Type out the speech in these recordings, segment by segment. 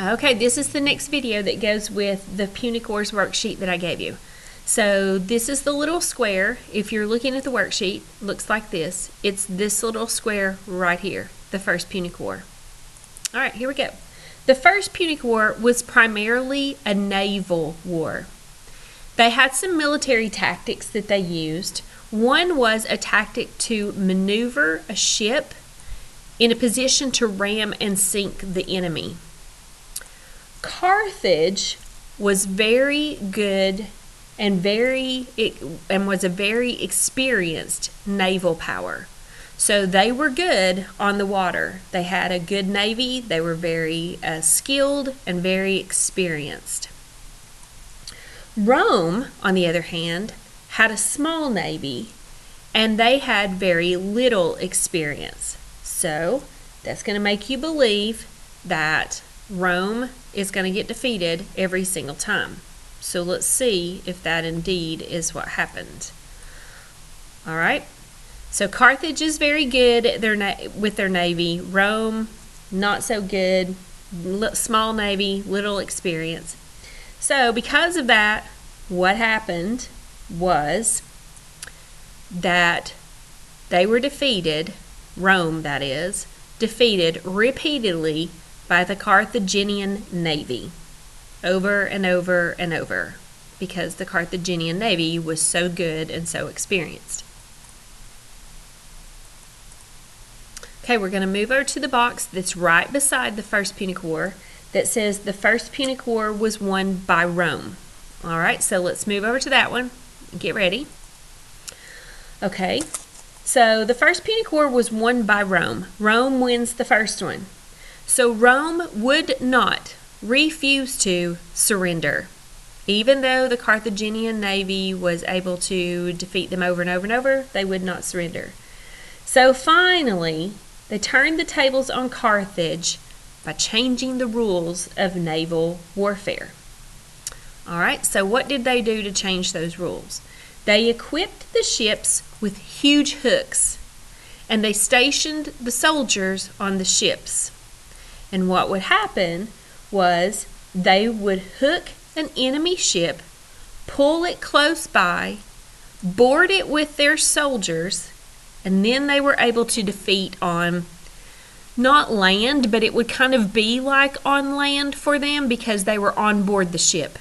Okay, this is the next video that goes with the Punic Wars worksheet that I gave you. So this is the little square. If you're looking at the worksheet, it looks like this. It's this little square right here, the First Punic War. All right, here we go. The First Punic War was primarily a naval war. They had some military tactics that they used. One was a tactic to maneuver a ship in a position to ram and sink the enemy. Carthage was very good and was a very experienced naval power. So they were good on the water. They had a good navy. They were very skilled and very experienced. Rome, on the other hand, had a small navy, and they had very little experience. So that's going to make you believe that Rome is going to get defeated every single time. So let's see if that indeed is what happened. All right. So Carthage is very good with their navy. Rome, not so good. Small navy, little experience. So because of that, what happened was that they were defeated, Rome that is, defeated repeatedly by the Carthaginian navy over and over and over because the Carthaginian navy was so good and so experienced. Okay, we're going to move over to the box that's right beside the First Punic War that says the First Punic War was won by Rome. All right, so let's move over to that one. Get ready. Okay, so the First Punic War was won by Rome. Rome wins the first one. So Rome would not refuse to surrender. Even though the Carthaginian navy was able to defeat them over and over and over, they would not surrender. So finally, they turned the tables on Carthage by changing the rules of naval warfare. All right, so what did they do to change those rules? They equipped the ships with huge hooks, and they stationed the soldiers on the ships. And what would happen was they would hook an enemy ship, pull it close by, board it with their soldiers, and then they were able to defeat on not land, but it would kind of be like on land for them because they were on board the ship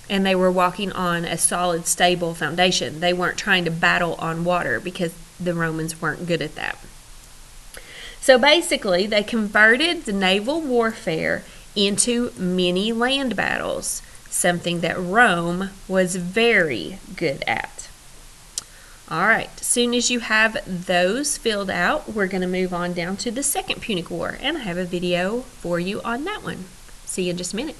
and they were walking on a solid, stable foundation. They weren't trying to battle on water because the Romans weren't good at that. So basically, they converted the naval warfare into mini land battles, something that Rome was very good at. All right, as soon as you have those filled out, we're going to move on down to the Second Punic War, and I have a video for you on that one. See you in just a minute.